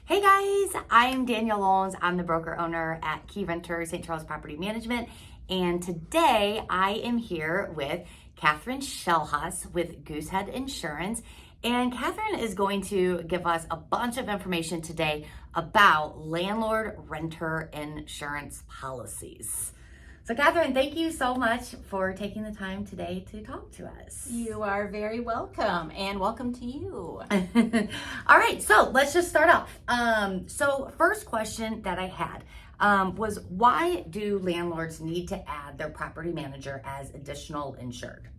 Hey guys, I'm Danielle Lowndes. I'm the broker owner at Keyrenter, St. Charles Property Management. And today I am here with Kathryn Shellhase with Goosehead Insurance. And Kathryn is going to give us a bunch of information today about landlord-renter insurance policies. So Kathryn, thank you so much for taking the time today to talk to us. You are very welcome, and welcome to you. All right, so let's just start off. So first question that I had was, why do landlords need to add their property manager as additional insured?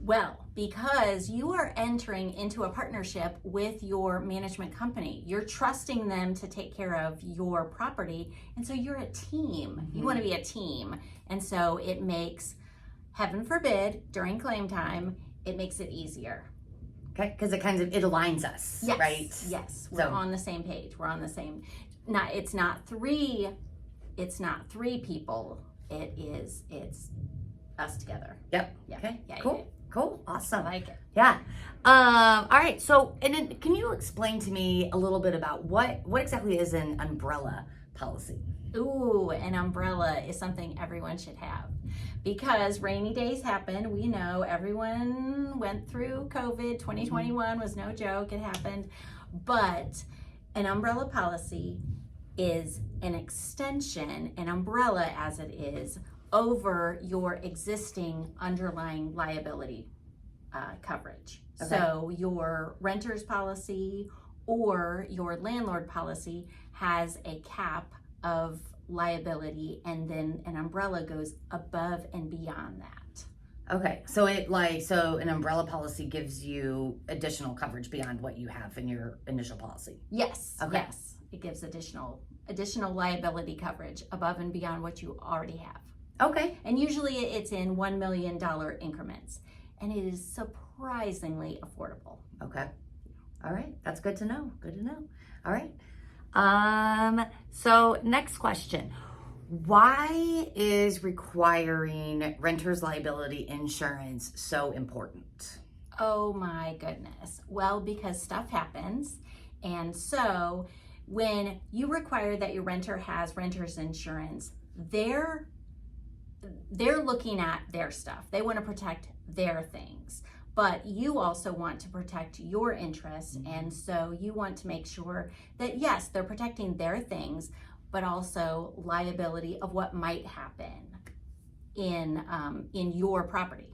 Well, because you are entering into a partnership with your management company. You're trusting them to take care of your property, and so you're a team. Mm-hmm. You want to be a team, and so it makes, heaven forbid, during claim time, it makes it easier. Okay, because it aligns us, yes, right? Yes, we're on the same page. We're on the same. It's not three people. It's us together. Yep. Yeah. Okay. Yeah, cool. Yeah. Cool. Awesome. I like it. Yeah. All right. So, and then can you explain to me a little bit about what exactly is an umbrella policy? Ooh, an umbrella is something everyone should have, because rainy days happen. We know everyone went through COVID. 2021 was no joke. It happened. But an umbrella policy is an extension, an umbrella as it is, over your existing underlying liability coverage. Okay. So your renter's policy or your landlord policy has a cap of liability, and then an umbrella goes above and beyond that. Okay, so an umbrella policy gives you additional coverage beyond what you have in your initial policy. Yes. Okay. Yes, it gives additional liability coverage above and beyond what you already have. Okay. And usually it's in $1 million increments, and it is surprisingly affordable. Okay. All right. That's good to know. Good to know. All right. So next question. Why is requiring renter's liability insurance so important? Oh my goodness. Well, because stuff happens. And so when you require that your renter has renter's insurance, they're looking at their stuff. They want to protect their things, but you also want to protect your interests. Mm-hmm. And so you want to make sure that, yes, they're protecting their things, but also liability of what might happen in your property.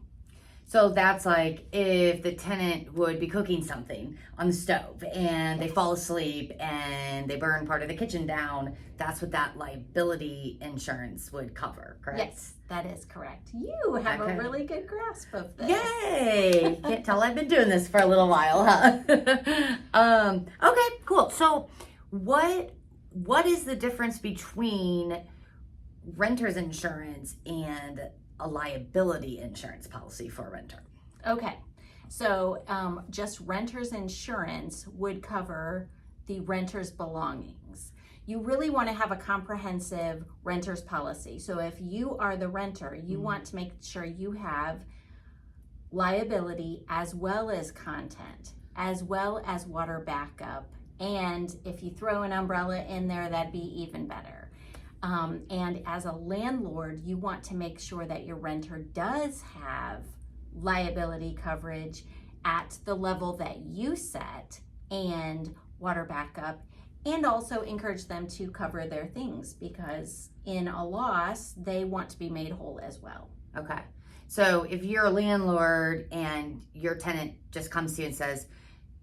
So that's like if the tenant would be cooking something on the stove and they fall asleep and they burn part of the kitchen down, that's what that liability insurance would cover, correct? Yes, that is correct. You have a really good grasp of this. Yay! Can't tell I've been doing this for a little while, huh? Okay, cool. So what is the difference between renter's insurance and a liability insurance policy for a renter? Okay, so just renter's insurance would cover the renter's belongings. You really want to have a comprehensive renter's policy. So if you are the renter, you want to make sure you have liability as well as content, as well as water backup. And if you throw an umbrella in there, that'd be even better. And as a landlord, you want to make sure that your renter does have liability coverage at the level that you set and water backup, and also encourage them to cover their things, because in a loss, they want to be made whole as well. Okay. So if you're a landlord and your tenant just comes to you and says,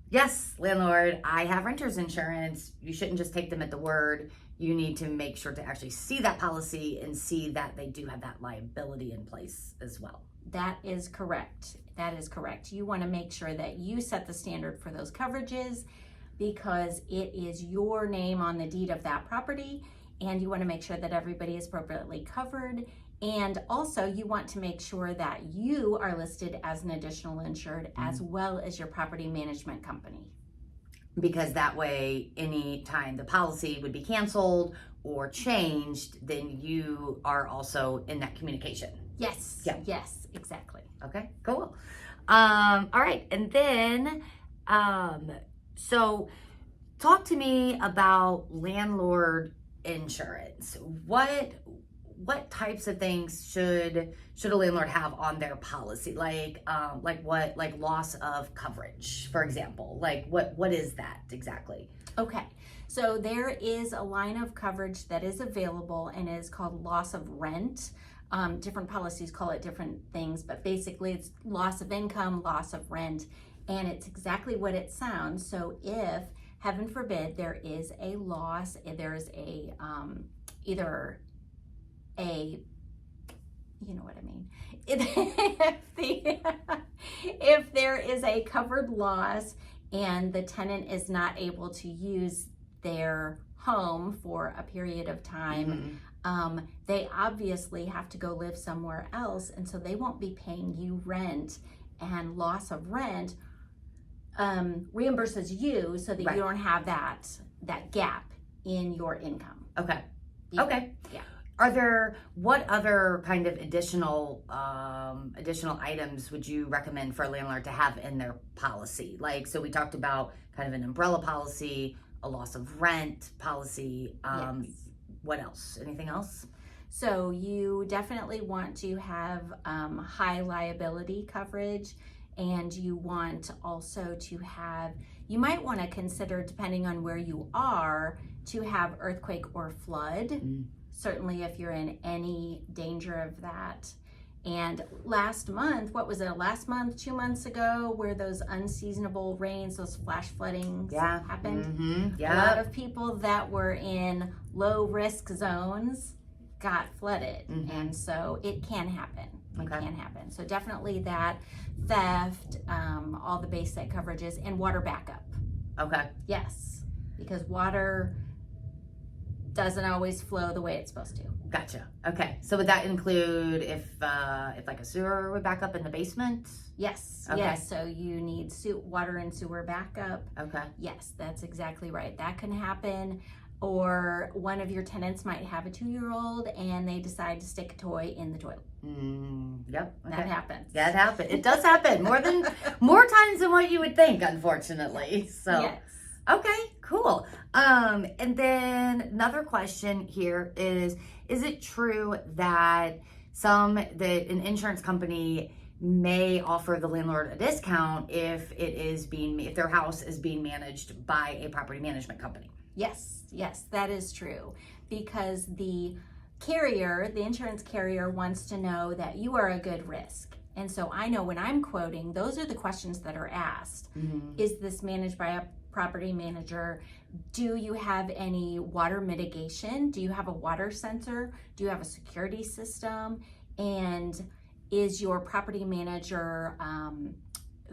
yes, landlord, I have renter's insurance, you shouldn't just take them at the word. You need to make sure to actually see that policy and see that they do have that liability in place as well. That is correct. That is correct. You want to make sure that you set the standard for those coverages, because it is your name on the deed of that property, and you want to make sure that everybody is appropriately covered. And also you want to make sure that you are listed as an additional insured, as well as your property management company. Because that way, any time the policy would be canceled or changed, then you are also in that communication. Yes. Yeah. Yes, exactly. Okay, cool. All right. And then, so talk to me about landlord insurance. What types of things should a landlord have on their policy? Like what, like loss of coverage, for example. Like what is that exactly? Okay, so there is a line of coverage that is available and is called loss of rent. Different policies call it different things, but basically it's loss of income, loss of rent, and it's exactly what it sounds. So if, heaven forbid, there is a loss, there's a either a, you know what I mean, if there is a covered loss and the tenant is not able to use their home for a period of time, they obviously have to go live somewhere else, and so they won't be paying you rent, and loss of rent reimburses you so that you don't have that gap in your income. Okay. Yeah. What other kind of additional items would you recommend for a landlord to have in their policy? Like, so we talked about kind of an umbrella policy, a loss of rent policy. Yes. What else? Anything else? So you definitely want to have high liability coverage, and you want also to have, you might want to consider, depending on where you are, to have earthquake or flood. Certainly if you're in any danger of that. And last month, what was it, last month, 2 months ago, where those unseasonable rains, those flash floodings happened? A lot of people that were in low risk zones got flooded. And so it can happen. It can happen. So definitely that, theft, all the basic coverages, and water backup. Okay. Yes, because water doesn't always flow the way it's supposed to. Gotcha. Okay. So would that include if like a sewer would back up in the basement? Yes. Okay. Yes. So you need water and sewer backup. Okay. Yes, that's exactly right. That can happen. Or one of your tenants might have a 2-year-old and they decide to stick a toy in the toilet. Yep. Okay. That happens. Yeah, it happens. It does happen more times than what you would think, unfortunately. So. Yes. Okay, cool. And then another question here is it true that an insurance company may offer the landlord a discount if their house is being managed by a property management company? Yes, that is true, because the insurance carrier wants to know that you are a good risk. And so I know when I'm quoting, those are the questions that are asked. Is this managed by a property manager? Do you have any water mitigation? Do you have a water sensor? Do you have a security system? And is your property manager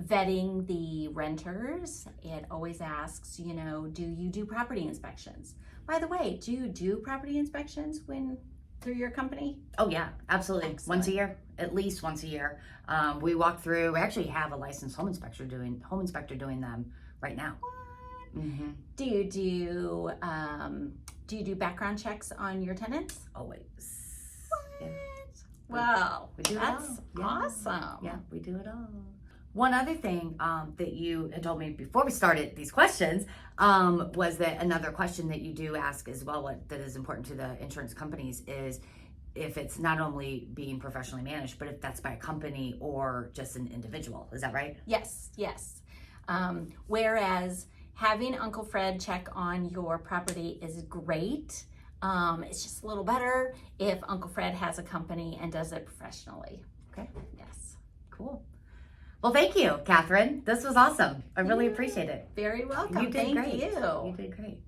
vetting the renters? It always asks, do you do property inspections? By the way, do you do property inspections through your company? Oh yeah, absolutely. Excellent. Once a year, at least once a year. We walk through. We actually have a licensed home inspector doing them right now. Do you do background checks on your tenants? Always. What? Yeah. Wow, We do that's it all. awesome. Yeah, we do it all. One other thing that you had told me before we started these questions was that another question that you do ask as well, that is important to the insurance companies, is if it's not only being professionally managed, but if that's by a company or just an individual. Is that right? Yes. Whereas having Uncle Fred check on your property is great. It's just a little better if Uncle Fred has a company and does it professionally. Okay. Yes. Cool. Well, thank you, Kathryn. This was awesome. I really appreciate it. Very welcome. You did Thank great. you. You did great.